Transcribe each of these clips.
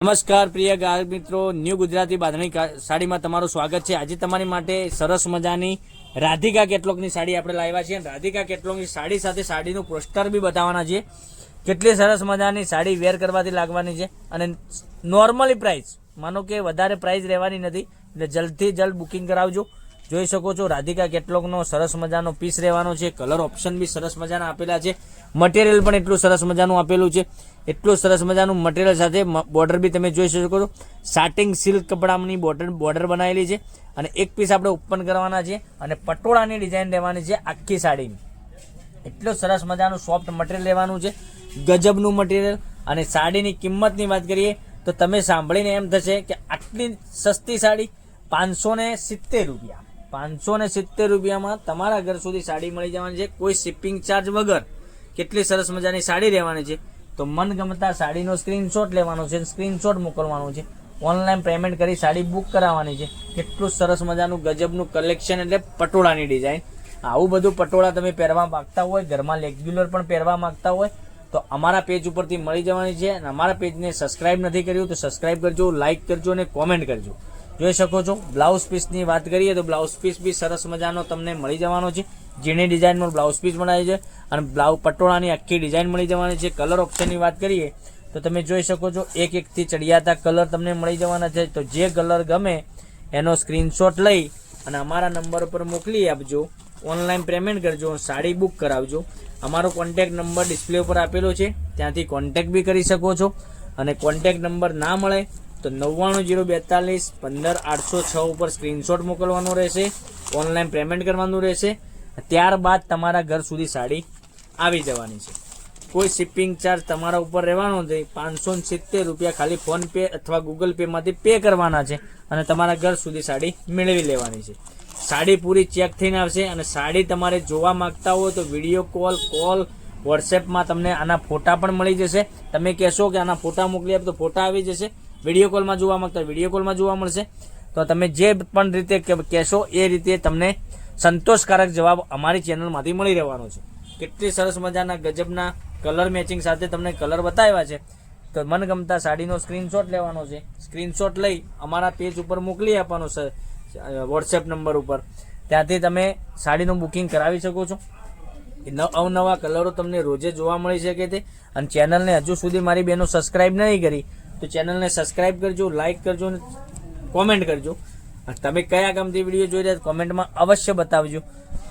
નમસ્કાર પ્રિય ગ્રાહક મિત્રો, ન્યૂ ગુજરાતી બાંધણી સાડીમાં તમારું સ્વાગત છે। આજે તમારી માટે સરસ મજાની રાધિકા કેટલોગની સાડી આપણે લાવ્યા છીએ। રાધિકા કેટલોગની સાડી સાથે સાડીનું પોસ્ટર બી બતાવવાના છે। કેટલી સરસ મજાની સાડી વેર કરવાથી લાગવાની છે અને નોર્મલી પ્રાઇસ, માનો કે વધારે પ્રાઇસ રહેવાની નથી, એટલે જલ્દથી જલ્દ બુકિંગ કરાવજો। જોઈ શકો છો રાધિકા કેટલોગનો સરસ મજાનો પીસ રહેવાનો છે। કલર ઓપ્શન બી સરસ મજાના આપેલા છે। મટીરિયલ પણ એટલું સરસ મજાનું આપેલું છે। એટલું સરસ મજાનું મટીરિયલ સાથે બોર્ડર બી તમે જોઈ શકો છો। સાટિંગ સિલ્ક કપડાની બોર્ડર બનાવેલી છે અને એક પીસ આપણે ઓપન કરવાના છે અને પટોળાની ડિઝાઇન રહેવાની છે આખી સાડીની। એટલું સરસ મજાનું સોફ્ટ મટીરિયલ લેવાનું છે, ગજબનું મટીરિયલ। અને સાડીની કિંમતની વાત કરીએ તો તમે સાંભળીને એમ થશે કે આટલી સસ્તી સાડી 570 રૂપિયા। 570 રૂપિયામાં તમારા ઘર સુધી સાડી મળી જવાની છે, કોઈ શિપિંગ ચાર્જ વગર। કેટલી સરસ મજાની સાડી રહેવાની છે। તો મનગમતા સાડીનો સ્ક્રીનશોટ લેવાનો છે, સ્ક્રીનશોટ મોકલવાનો છે, ઓનલાઈન પેમેન્ટ કરી સાડી બુક કરાવવાની છે। કેટલું સરસ મજાનું ગજબનું કલેક્શન, એટલે પટોળાની ડિઝાઇન। આવું બધું પટોળા તમે પહેરવા માંગતા હોય, ઘરમાં રેગ્યુલર પણ પહેરવા માંગતા હોય તો અમારા પેજ ઉપરથી મળી જવાની છે। અને અમારા પેજને સબસ્ક્રાઇબ નથી કર્યું તો સબસ્ક્રાઇબ કરજો, લાઇક કરજો અને કોમેન્ટ કરજો। જોઈ શકો છો બ્લાઉઝ પીસની વાત કરીએ તો બ્લાઉઝ પીસ બી સરસ મજાનો તમને મળી જવાનો છે। ઝીણી ડિઝાઇનમાં બ્લાઉઝ પીસ બનાવી છે અને પટોળાની આખી ડિઝાઇન મળી જવાની છે। કલર ઓપ્શનની વાત કરીએ તો તમે જોઈ શકો છો એકથી ચડિયાતા કલર તમને મળી જવાના છે। તો જે કલર ગમે એનો સ્ક્રીનશોટ લઈ અને અમારા નંબર ઉપર મોકલી આપજો, ઓનલાઈન પેમેન્ટ કરજો, સાડી બુક કરાવજો। અમારો કોન્ટેક્ટ નંબર ડિસ્પ્લે ઉપર આપેલો છે, ત્યાંથી કોન્ટેક્ટ બી કરી શકો છો। અને કોન્ટેક્ટ નંબર ના મળે તો 990241 15806 ઉપર સ્ક્રીનશોટ મોકલવાનો રહેશે, ઓનલાઈન પેમેન્ટ કરવાનું રહેશે। ત્યારબાદ તમારા ઘર સુધી સાડી આવી જવાની છે। કોઈ શિપિંગ ચાર્જ તમારા ઉપર રહેવાનો નથી। 570 રૂપિયા ખાલી ફોનપે અથવા ગૂગલ પેમાંથી પે કરવાના છે અને તમારા ઘર સુધી સાડી મેળવી લેવાની છે। સાડી પૂરી ચેક થઈને આવશે અને સાડી તમારે જોવા માંગતા હોય તો વિડીયો કોલ વોટ્સએપમાં તમને આના ફોટા પણ મળી જશે। તમે કહેશો કે આના ફોટા મોકલી આપ તો ફોટા આવી જશે। વિડીયો કોલમાં જોવા માંગતા હોય વિડીયો કોલમાં જોવા મળશે। તો તમે જે પણ રીતે કહેશો એ રીતે તમને સંતોષકારક જવાબ અમારી ચેનલમાંથી મળી રહેવાનો છે। કેટલી સરસ મજાના ગજબના કલર મેચિંગ સાથે તમને કલર બતાવ્યા છે। તો મનગમતા સાડીનો સ્ક્રીનશોટ લેવાનો છે, સ્ક્રીનશોટ લઈ અમારા પેજ ઉપર મોકલી આપવાનો છે વોટ્સએપ નંબર ઉપર, ત્યાંથી તમે સાડીનું બુકિંગ કરાવી શકો છો। અવનવા કલરો તમને રોજે જોવા મળી શકે છે। અને ચેનલને હજુ સુધી મારી બહેનો સબસ્ક્રાઇબ નહીં કરી તો ચેનલને સબસ્ક્રાઇબ કરજો, લાઇક કરજો અને કોમેન્ટ કરજો। તમે કયા ગામથી વિડીયો જોઈ રહ્યા કોમેન્ટમાં અવશ્ય બતાવજો।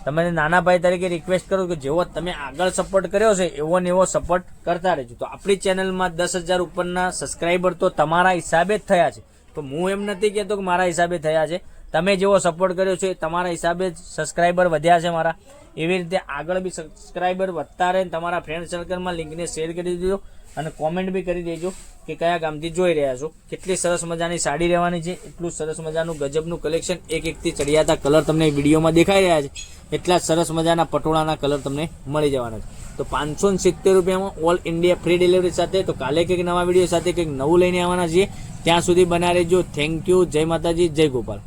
તમને નાના ભાઈ તરીકે રિક્વેસ્ટ કરું કે જેવો તમે આગળ સપોર્ટ કર્યો છે એવો ને એવો સપોર્ટ કરતા રહેજો। તો આપણી ચેનલમાં 10,000 ઉપરના સબસ્ક્રાઈબર તો તમારા હિસાબે જ થયા છે। તો હું એમ નથી કહેતો કે મારા હિસાબે થયા છે, તમે જેવો સપોર્ટ કર્યો છે તમારા હિસાબે જ સબસ્ક્રાઈબર વધ્યા છે મારા। એવી રીતે આગળ બી સબસ્ક્રાઈબર વધતા રહે। તમારા ફ્રેન્ડ સર્કલમાં લિંકને શેર કરી દેજો અને કોમેન્ટ બી કરી દેજો કે કયા ગામથી જોઈ રહ્યા છો। કેટલી સરસ મજાની સાડી રહેવાની છે, એટલું સરસ મજાનું ગજબનું કલેક્શન, એકથી ચડિયાતા કલર તમને વિડીયોમાં દેખાઈ રહ્યા છે। એટલા સરસ મજાના પટોળાના કલર તમને મળી જવાના છે। તો 570 રૂપિયામાં ઓલ ઇન્ડિયા ફ્રી ડિલિવરી સાથે। તો કાલે કંઈક નવા વિડીયો સાથે કંઈક નવું લઈને આવવાના છીએ, ત્યાં સુધી બના રહેજો। થેન્ક યુ, જય માતાજી, જય ગોપાલ।